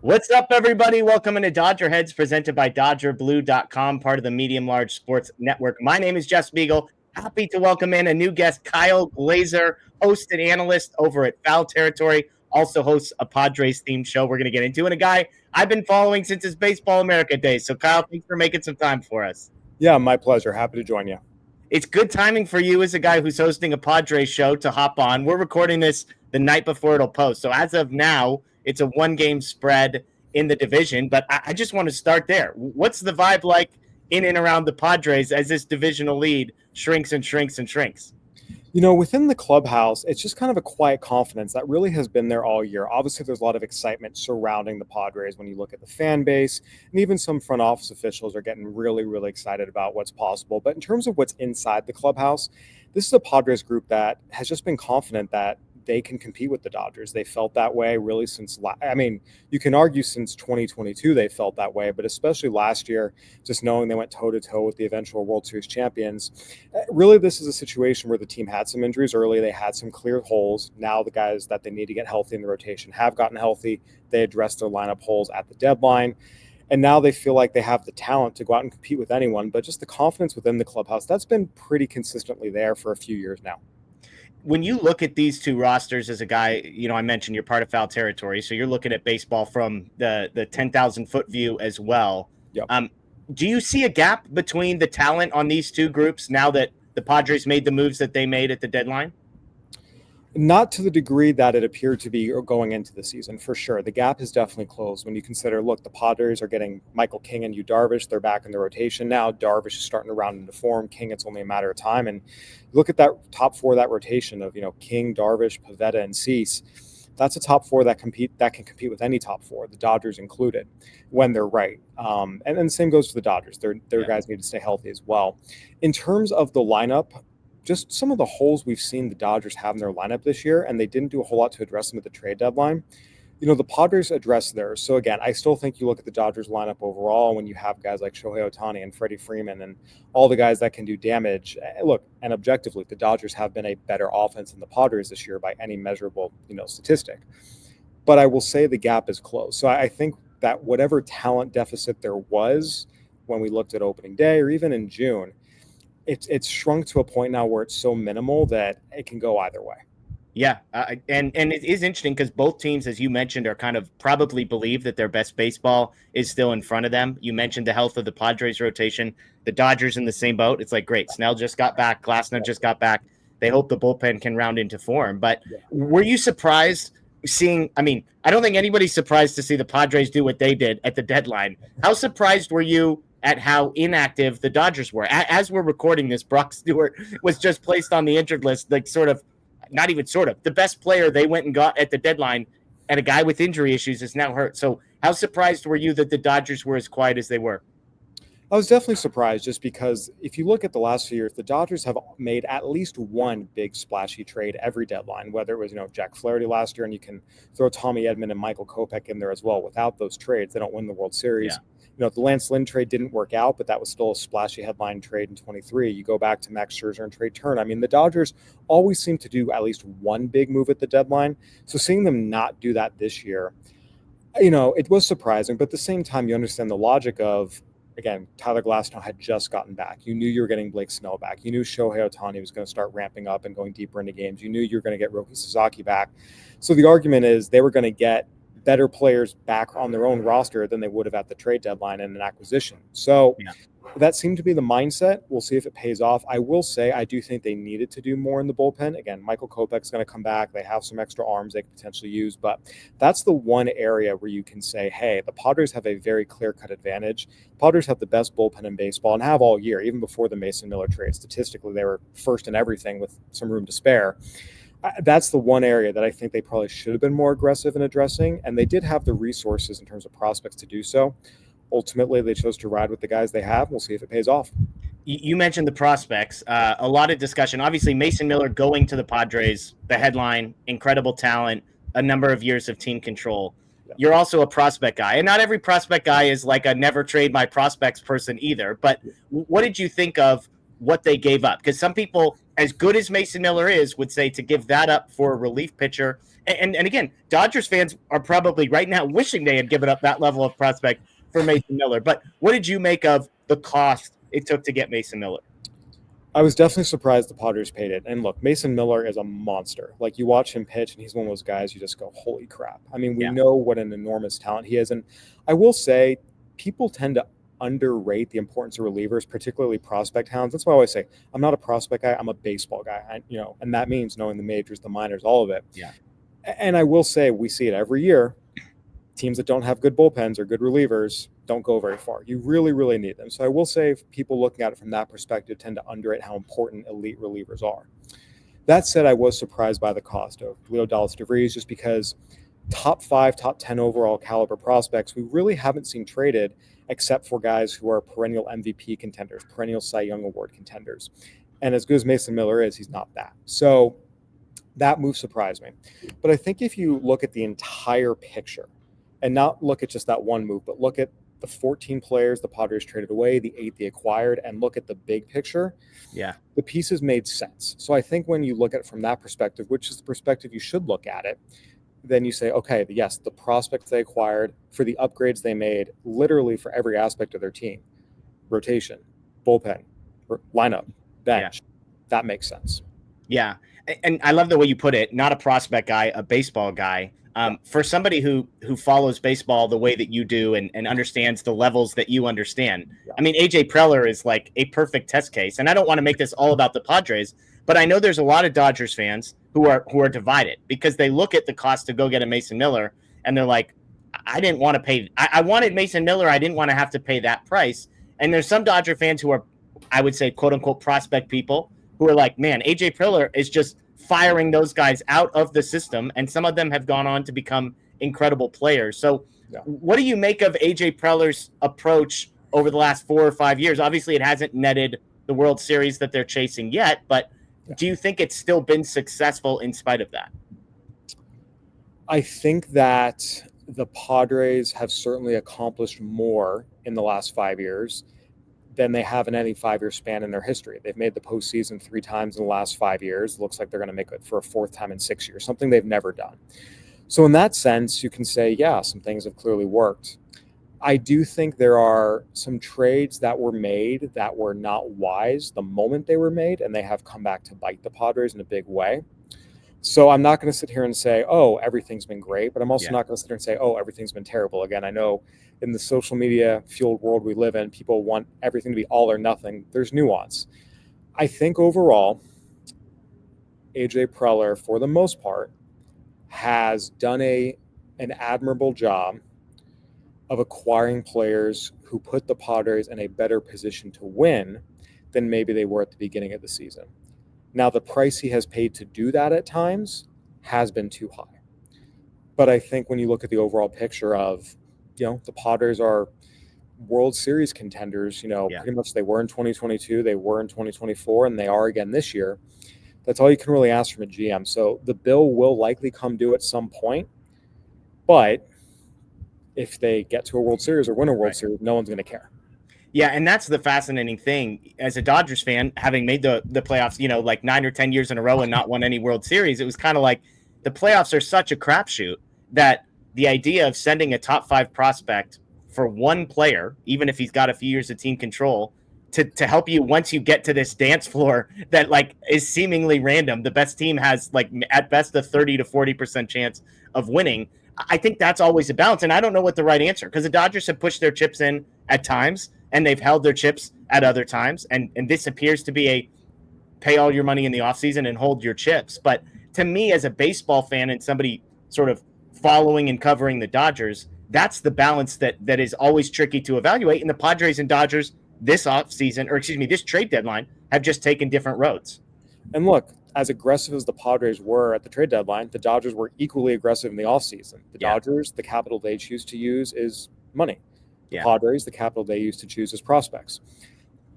What's up, everybody? Welcome into DodgerHeads, presented by DodgerBlue.com, part of the Medium Large Sports Network. My name is Jeff Spiegel. Happy to welcome in a new guest, Kyle Glaser, host and analyst over at Foul Territory, also hosts a Padres-themed show we're going to get into, and a guy I've been following since his Baseball America days. So, Kyle, thanks for making some time for us. Yeah, my pleasure. Happy to join you. It's good timing for you as a guy who's hosting a Padres show to hop on. We're recording this the night before it'll post. So as of now, it's a one-game spread in the division. But I just want to start there. What's the vibe like in and around the Padres as this divisional lead shrinks and shrinks and shrinks? You know, within the clubhouse, it's just kind of a quiet confidence that really has been there all year. Obviously, there's a lot of excitement surrounding the Padres when you look at the fan base, and even some front office officials are getting really, really excited about what's possible. But in terms of what's inside the clubhouse, this is a Padres group that has just been confident that they can compete with the Dodgers. They felt that way really since, you can argue since 2022 they felt that way, but especially last year, just knowing they went toe-to-toe with the eventual World Series champions. Really, this is a situation where the team had some injuries early. They had some clear holes. Now the guys that they need to get healthy in the rotation have gotten healthy. They addressed their lineup holes at the deadline. And now they feel like they have the talent to go out and compete with anyone, but just the confidence within the clubhouse, that's been pretty consistently there for a few years now. When you look at these two rosters as a guy, I mentioned you're part of Foul Territory, so you're looking at baseball from the 10,000-foot view as well. Yep. Do you see a gap between the talent on these two groups now that the Padres made the moves that they made at the deadline? Not to the degree that it appeared to be going into the season, for sure. The gap has definitely closed when you consider, look, the Padres are getting Michael King and Yu Darvish. They're back in the rotation now. Darvish is starting to round into form. King, it's only a matter of time. And look at that top four, that rotation of, King, Darvish, Pivetta, and Cease. That's a top four that can compete with any top four, the Dodgers included, when they're right. And then the same goes for the Dodgers. Their guys need to stay healthy as well. In terms of the lineup, just some of the holes we've seen the Dodgers have in their lineup this year, and they didn't do a whole lot to address them at the trade deadline. The Padres addressed theirs. So again, I still think you look at the Dodgers lineup overall when you have guys like Shohei Ohtani and Freddie Freeman and all the guys that can do damage. Look, and objectively, the Dodgers have been a better offense than the Padres this year by any measurable, statistic. But I will say the gap is closed. So I think that whatever talent deficit there was when we looked at opening day or even in June, it's shrunk to a point now where it's so minimal that it can go either way. Yeah, and it is interesting because both teams, as you mentioned, are kind of probably believe that their best baseball is still in front of them. You mentioned the health of the Padres rotation. The Dodgers in the same boat. It's like, great, Snell just got back. Glasnow just got back. They hope the bullpen can round into form. But were you surprised seeing – I don't think anybody's surprised to see the Padres do what they did at the deadline. How surprised were you at how inactive the Dodgers were? As we're recording this, Brock Stewart was just placed on the injured list, not even sort of. The best player they went and got at the deadline, and a guy with injury issues is now hurt. So how surprised were you that the Dodgers were as quiet as they were? I was definitely surprised just because if you look at the last few years, the Dodgers have made at least one big splashy trade every deadline, whether it was, Jack Flaherty last year, and you can throw Tommy Edman and Michael Kopech in there as well. Without those trades, they don't win the World Series. Yeah. The Lance Lynn trade didn't work out, but that was still a splashy headline trade in 23. You go back to Max Scherzer and Trey Turner. The Dodgers always seem to do at least one big move at the deadline. So seeing them not do that this year, it was surprising. But at the same time, you understand the logic of, again, Tyler Glasnow had just gotten back. You knew you were getting Blake Snell back. You knew Shohei Ohtani was going to start ramping up and going deeper into games. You knew you were going to get Roki Sasaki back. So the argument is they were going to get better players back on their own roster than they would have at the trade deadline and an acquisition. So that seemed to be the mindset. We'll see if it pays off. I will say I do think they needed to do more in the bullpen. Again, Michael Kopech's going to come back. They have some extra arms they could potentially use, but that's the one area where you can say, hey, the Padres have a very clear-cut advantage. Padres have the best bullpen in baseball and have all year, even before the Mason Miller trade. Statistically, they were first in everything with some room to spare. That's the one area that I think they probably should have been more aggressive in addressing, and they did have the resources in terms of prospects to do so. Ultimately, they chose to ride with the guys they have. We'll see if it pays off. You mentioned the prospects. A lot of discussion. Obviously, Mason Miller going to the Padres, the headline, incredible talent, a number of years of team control. You're also a prospect guy, and not every prospect guy is like a never trade my prospects person either. But what did you think of what they gave up? Because some people as good as Mason Miller is, would say to give that up for a relief pitcher. And again, Dodgers fans are probably right now wishing they had given up that level of prospect for Mason Miller. But what did you make of the cost it took to get Mason Miller? I was definitely surprised the Padres paid it. And look, Mason Miller is a monster. Like, you watch him pitch, and he's one of those guys you just go, holy crap. I mean, we know what an enormous talent he is. And I will say, people tend to underrate the importance of relievers, particularly prospect hounds. That's why I always say, I'm not a prospect guy, I'm a baseball guy. And that means knowing the majors, the minors, all of it. Yeah. And I will say, we see it every year. Teams that don't have good bullpens or good relievers don't go very far. You really, really need them. So I will say, people looking at it from that perspective tend to underrate how important elite relievers are. That said, I was surprised by the cost of Leo Dallas DeVries, just because top 5, top 10 overall caliber prospects we really haven't seen traded, except for guys who are perennial MVP contenders, perennial Cy Young Award contenders. And as good as Mason Miller is, he's not that. So that move surprised me. But I think if you look at the entire picture, and not look at just that one move, but look at the 14 players the Padres traded away, the 8 they acquired, and look at the big picture, the pieces made sense. So I think when you look at it from that perspective, which is the perspective you should look at it, then you say, okay, yes, the prospects they acquired, for the upgrades they made, literally for every aspect of their team, rotation, bullpen, lineup, bench, that makes sense. Yeah. And I love the way you put it, not a prospect guy, a baseball guy. For somebody who follows baseball the way that you do and understands the levels that you understand. I mean, AJ Preller is like a perfect test case. And I don't want to make this all about the Padres, but I know there's a lot of Dodgers fans who are divided because they look at the cost to go get a Mason Miller and they're like, I didn't want to pay. I wanted Mason Miller. I didn't want to have to pay that price. And there's some Dodger fans who are, I would say, quote unquote, prospect people who are like, man, AJ Preller is just firing those guys out of the system, and some of them have gone on to become incredible players. So what do you make of AJ Preller's approach over the last 4 or 5 years? Obviously, it hasn't netted the World Series that they're chasing yet, but do you think it's still been successful in spite of that? I think that the Padres have certainly accomplished more in the last 5 years than they have in any 5-year span in their history. They've made the postseason 3 times in the last 5 years. Looks like they're going to make it for a 4th time in 6 years, something they've never done. So in that sense, you can say, yeah, some things have clearly worked. I do think there are some trades that were made that were not wise the moment they were made, and they have come back to bite the Padres in a big way. So I'm not going to sit here and say, oh, everything's been great, but I'm also not going to sit here and say, oh, everything's been terrible. Again, I know in the social media fueled world we live in, people want everything to be all or nothing. There's nuance. I think overall, AJ Preller, for the most part, has done an admirable job of acquiring players who put the Padres in a better position to win than maybe they were at the beginning of the season. Now, the price he has paid to do that at times has been too high. But I think when you look at the overall picture of, the Padres are World Series contenders, pretty much they were in 2022, they were in 2024, and they are again this year. That's all you can really ask from a GM. So the bill will likely come due at some point. But if they get to a World Series or win a World Series, no one's going to care. Yeah, and that's the fascinating thing. As a Dodgers fan, having made the playoffs, like 9 or 10 years in a row and not won any World Series, it was kind of like the playoffs are such a crapshoot that the idea of sending a top 5 prospect for one player, even if he's got a few years of team control, to help you once you get to this dance floor that is seemingly random. The best team has at best a 30 to 40% chance of winning. I think that's always a balance, and I don't know what the right answer, because the Dodgers have pushed their chips in at times, and they've held their chips at other times, and this appears to be a pay all your money in the offseason and hold your chips. But to me, as a baseball fan and somebody sort of following and covering the Dodgers, that's the balance that is always tricky to evaluate, and the Padres and Dodgers this trade deadline have just taken different roads. And look, as aggressive as the Padres were at the trade deadline, the Dodgers were equally aggressive in the offseason. The Dodgers, the capital they choose to use is money. The Padres, the capital they use to choose is prospects.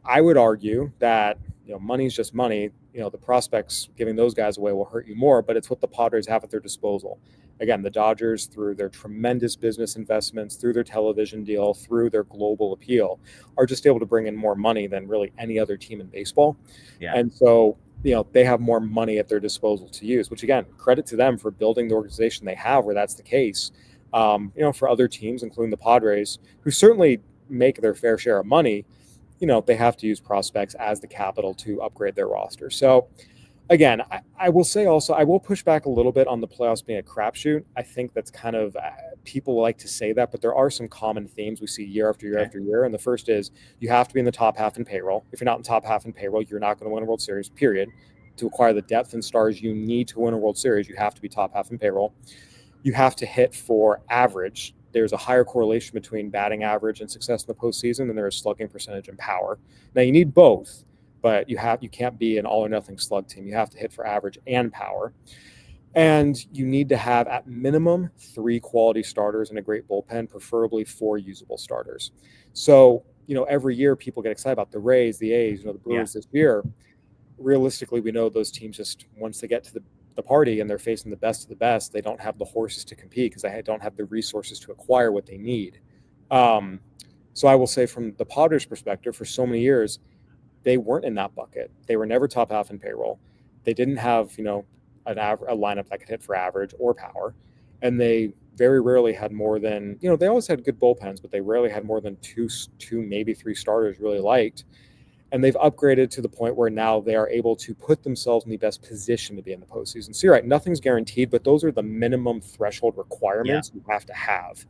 I would argue that money is just money. The prospects, giving those guys away will hurt you more, but it's what the Padres have at their disposal. Again, the Dodgers, through their tremendous business investments, through their television deal, through their global appeal, are just able to bring in more money than really any other team in baseball. And so, they have more money at their disposal to use, which again, credit to them for building the organization they have where that's the case. For other teams, including the Padres, who certainly make their fair share of money, they have to use prospects as the capital to upgrade their roster. So again, I will say also, I will push back a little bit on the playoffs being a crapshoot. I think that's kind of, people like to say that, but there are some common themes we see year after year after year. And the first is you have to be in the top half in payroll. If you're not in the top half in payroll, you're not going to win a World Series, period. To acquire the depth and stars you need to win a World Series, you have to be top half in payroll. You have to hit for average. There's a higher correlation between batting average and success in the postseason than there is slugging percentage and power. Now you need both, but you can't be an all or nothing slug team. You have to hit for average and power. And you need to have at minimum 3 quality starters and a great bullpen, preferably 4 usable starters. So, every year people get excited about the Rays, the A's, the Brewers this year. Realistically, we know those teams just, once they get to the party and they're facing the best of the best, they don't have the horses to compete because they don't have the resources to acquire what they need. So I will say from the Padres' perspective, for so many years, they weren't in that bucket. They were never top half in payroll. They didn't have, a lineup that could hit for average or power. And they very rarely had more than, they always had good bullpens, but they rarely had more than two, maybe 3 starters really liked. And they've upgraded to the point where now they are able to put themselves in the best position to be in the postseason. So you're right, nothing's guaranteed, but those are the minimum threshold requirements you have to have.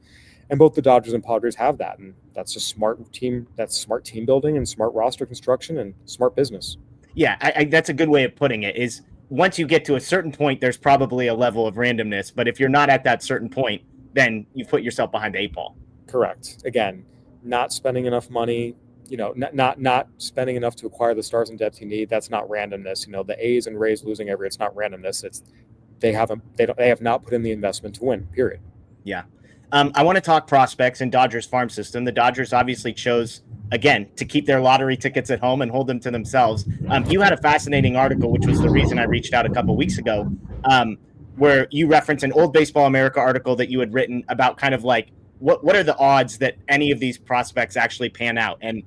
And both the Dodgers and Padres have that. And that's a smart team. That's smart team building and smart roster construction and smart business. Yeah, that's a good way of putting it, is once you get to a certain point, there's probably a level of randomness. But if you're not at that certain point, then you put yourself behind the 8 ball. Correct. Again, not spending enough money, not spending enough to acquire the stars and depth you need. That's not randomness. The A's and Rays losing it's not randomness. It's they have not put in the investment to win, period. Yeah. I want to talk prospects in Dodgers farm system. The Dodgers obviously chose, again, to keep their lottery tickets at home and hold them to themselves. You had a fascinating article, which was the reason I reached out a couple of weeks ago, where you reference an old Baseball America article that you had written about kind of like what are the odds that any of these prospects actually pan out. And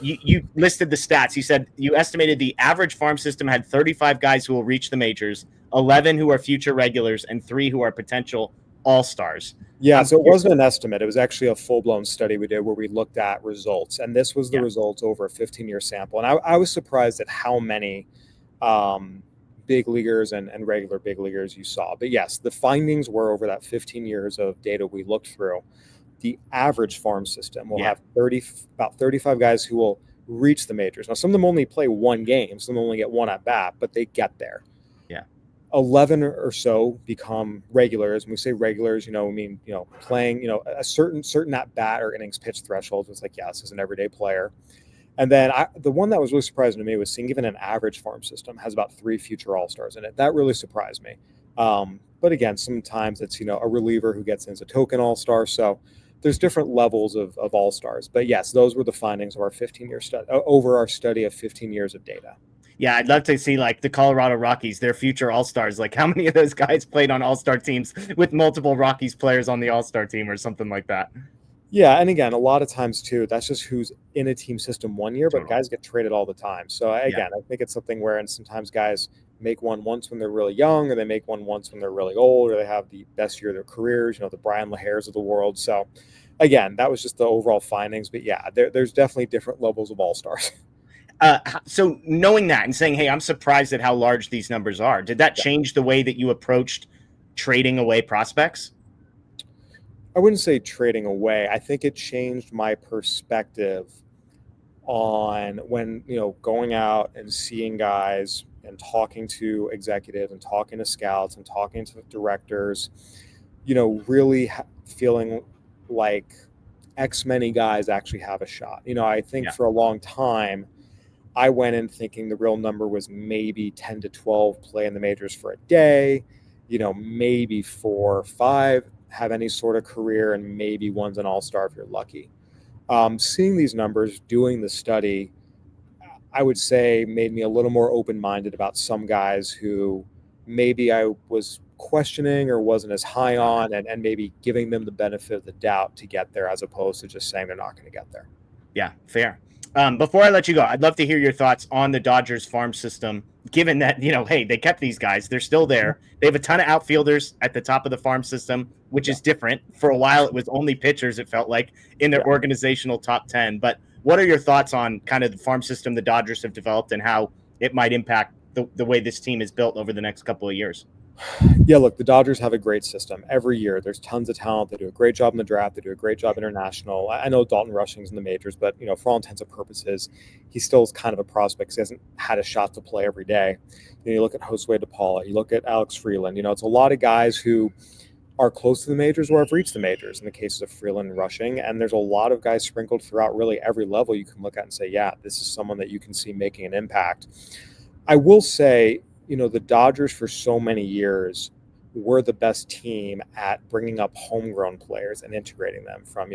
you listed the stats. You said you estimated the average farm system had 35 guys who will reach the majors, 11 who are future regulars, and 3 who are potential all-stars. Yeah, so it wasn't an estimate. It was actually a full-blown study we did where we looked at results. And this was the results over a 15-year sample. And I was surprised at how many big leaguers and regular big leaguers you saw. But yes, the findings were over that 15 years of data we looked through. The average farm system will have about 35 guys who will reach the majors. Now, some of them only play 1 game. Some of them only get 1 at bat, but they get there. 11 or so become regulars. When we say regulars, we mean, playing, a certain at bat or innings pitch threshold. It's like, this is an everyday player. And then the one that was really surprising to me was seeing even an average farm system has about 3 future all-stars in it. That really surprised me. But again, sometimes it's, a reliever who gets in as a token all-star. So there's different levels of all-stars. But yes, those were the findings of our 15-year study, over our study of 15 years of data. Yeah, I'd love to see like the Colorado Rockies, their future all-stars. Like how many of those guys played on all-star teams with multiple Rockies players on the all-star team or something like that. Yeah, and again, a lot of times too, that's just who's in a team system one year, but guys get traded all the time. So again, I think it's something where, and sometimes guys make one once when they're really young, or they make one once when they're really old, or they have the best year of their careers, the Brian LaHaires of the world. So again, that was just the overall findings. But yeah, there's definitely different levels of all-stars. So knowing that and saying, hey, I'm surprised at how large these numbers are, did that change the way that you approached trading away prospects? I wouldn't say trading away. I think it changed my perspective on when, going out and seeing guys and talking to executives and talking to scouts and talking to directors, really feeling like X many guys actually have a shot. I think for a long time, I went in thinking the real number was maybe 10 to 12 play in the majors for a day, maybe 4 or 5 have any sort of career, and maybe one's an all-star if you're lucky. Seeing these numbers, doing the study, I would say made me a little more open-minded about some guys who maybe I was questioning or wasn't as high on, and maybe giving them the benefit of the doubt to get there, as opposed to just saying they're not going to get there. Yeah, fair. Before I let you go, I'd love to hear your thoughts on the Dodgers farm system, given that, hey, they kept these guys. They're still there. They have a ton of outfielders at the top of the farm system, which is different. For a while, it was only pitchers, it felt like, in their organizational top 10. But what are your thoughts on kind of the farm system the Dodgers have developed and how it might impact the way this team is built over the next couple of years? Yeah, look, the Dodgers have a great system. Every year, there's tons of talent. They do a great job in the draft. They do a great job international. I know Dalton Rushing's in the majors, but for all intents and purposes, he still is kind of a prospect because he hasn't had a shot to play every day. You look at Josue DePaula, you look at Alex Freeland. It's a lot of guys who are close to the majors or have reached the majors in the cases of Freeland and Rushing. And there's a lot of guys sprinkled throughout really every level you can look at and say, yeah, this is someone that you can see making an impact. I will say, the Dodgers for so many years were the best team at bringing up homegrown players and integrating them from,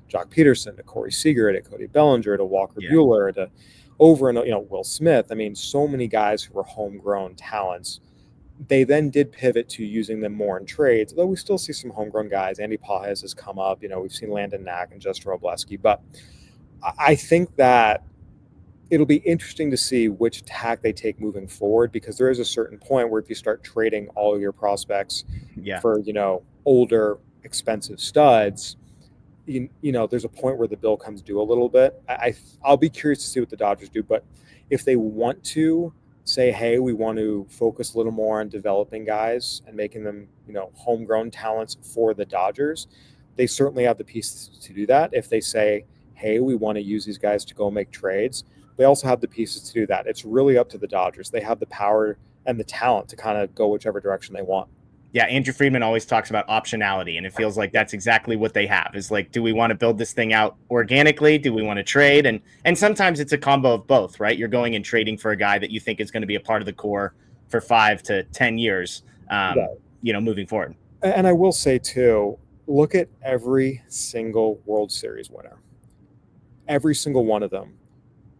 Jock Peterson to Corey Seager to Cody Bellinger to Walker Buehler to over and, Will Smith. I mean, so many guys who were homegrown talents. They then did pivot to using them more in trades, though we still see some homegrown guys. Andy Pages has come up. We've seen Landon Knack and Justin Robleski. But I think that it'll be interesting to see which tack they take moving forward, because there is a certain point where if you start trading all of your prospects for, older, expensive studs, there's a point where the bill comes due a little bit. I'll be curious to see what the Dodgers do, but if they want to say, hey, we want to focus a little more on developing guys and making them, homegrown talents for the Dodgers, they certainly have the pieces to do that. If they say, hey, we want to use these guys to go make trades, they also have the pieces to do that. It's really up to the Dodgers. They have the power and the talent to kind of go whichever direction they want. Yeah, Andrew Friedman always talks about optionality, and it feels like that's exactly what they have. Is like, do we want to build this thing out organically? Do we want to trade? And sometimes it's a combo of both, right? You're going and trading for a guy that you think is going to be a part of the core for 5 to 10 years, moving forward. And I will say, too, look at every single World Series winner. Every single one of them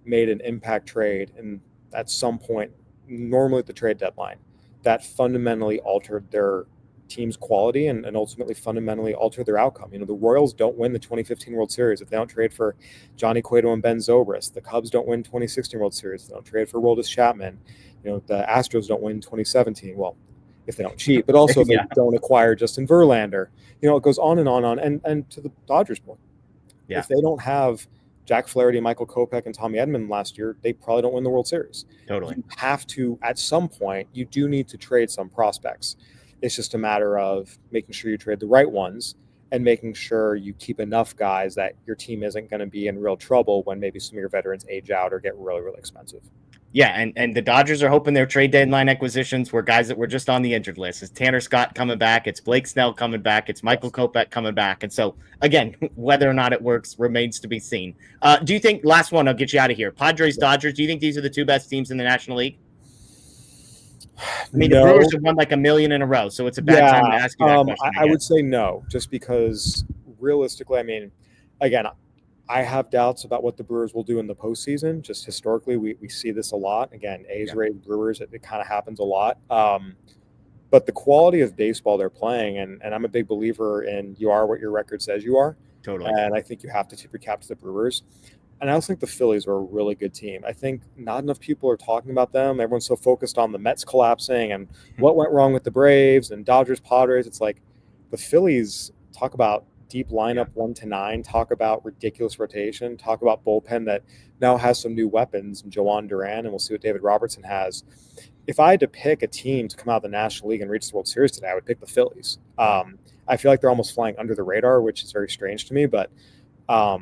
made an impact trade, and at some point, normally at the trade deadline, that fundamentally altered their team's quality and ultimately fundamentally altered their outcome. The Royals don't win the 2015 World Series if they don't trade for Johnny Cueto and Ben Zobrist. The Cubs don't win 2016 World Series if they don't trade for Roldis Chapman. The Astros don't win 2017. Well, if they don't cheat, but also if they don't acquire Justin Verlander. It goes on and on. And to the Dodgers point, if they don't have Jack Flaherty, Michael Kopech, and Tommy Edman last year, they probably don't win the World Series. Totally. You have to, at some point, you do need to trade some prospects. It's just a matter of making sure you trade the right ones and making sure you keep enough guys that your team isn't going to be in real trouble when maybe some of your veterans age out or get really, really expensive. Yeah, and the Dodgers are hoping their trade deadline acquisitions were guys that were just on the injured list. It's Tanner Scott coming back. It's Blake Snell coming back. It's Michael Kopech coming back. And so, again, whether or not it works remains to be seen. Do you think, last one, I'll get you out of here, Padres, Dodgers, do you think these are the two best teams in the National League? I mean, the Brewers have won like 1 million in a row, so it's a bad time to ask you that question. I would say no, just because realistically, I mean, again, I have doubts about what the Brewers will do in the postseason. Just historically, we see this a lot. Again, A's, Rays, Brewers, it kind of happens a lot. But the quality of baseball they're playing, and I'm a big believer in you are what your record says you are. Totally. And I think you have to tip your cap to the Brewers. And I also think the Phillies are a really good team. I think not enough people are talking about them. Everyone's so focused on the Mets collapsing and what went wrong with the Braves and Dodgers, Padres. It's like the Phillies, talk about deep lineup 1 to 9, talk about ridiculous rotation, talk about bullpen that now has some new weapons, and Joan Duran, and we'll see what David Robertson has. If I had to pick a team to come out of the National League and reach the World Series today, I would pick the Phillies. I feel like they're almost flying under the radar, which is very strange to me, but I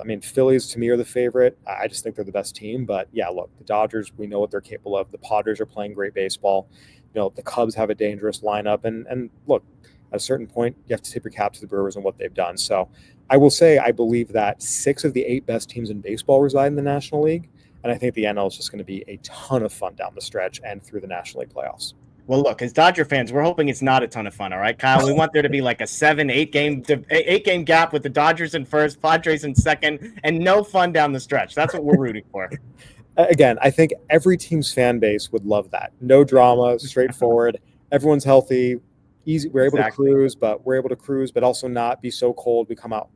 mean, Phillies to me are the favorite. I just think they're the best team. But yeah, look, the Dodgers, we know what they're capable of. The Padres are playing great baseball. The Cubs have a dangerous lineup. And look, at a certain point, you have to tip your cap to the Brewers and what they've done. So I will say I believe that 6 of the 8 best teams in baseball reside in the National League. And I think the NL is just going to be a ton of fun down the stretch and through the National League playoffs. Well, look, as Dodger fans, we're hoping it's not a ton of fun. All right, Kyle, we want there to be like a 7-8 game gap with the Dodgers in first, Padres in second, and no fun down the stretch. That's what we're rooting for. Again, I think every team's fan base would love that. No drama, straightforward. Everyone's healthy, easy. We're able to cruise, but also not be so cold. We come out,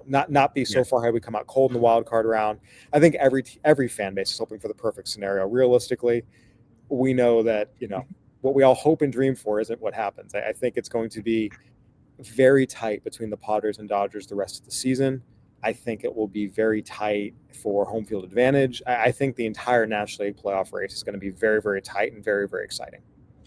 not be so far ahead we come out cold in the wild card round. I think every fan base is hoping for the perfect scenario. Realistically, we know that what we all hope and dream for isn't what happens. I think it's going to be very tight between the Padres and Dodgers the rest of the season. I think it will be very tight for home field advantage. I think the entire National League playoff race is going to be very, very tight and very, very exciting.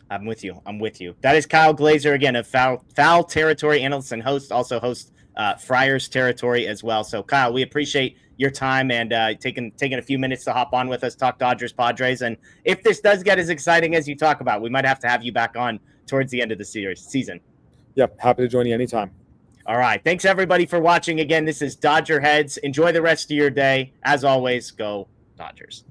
I'm with you. That is Kyle Glaser, again, a foul territory analyst and host, also hosts Friars territory as well. So, Kyle, we appreciate your time and taking a few minutes to hop on with us, talk Dodgers, Padres. And if this does get as exciting as you talk about, we might have to have you back on towards the end of the season. Yep, happy to join you anytime. All right. Thanks, everybody, for watching. Again, this is Dodger Heads. Enjoy the rest of your day. As always, go Dodgers.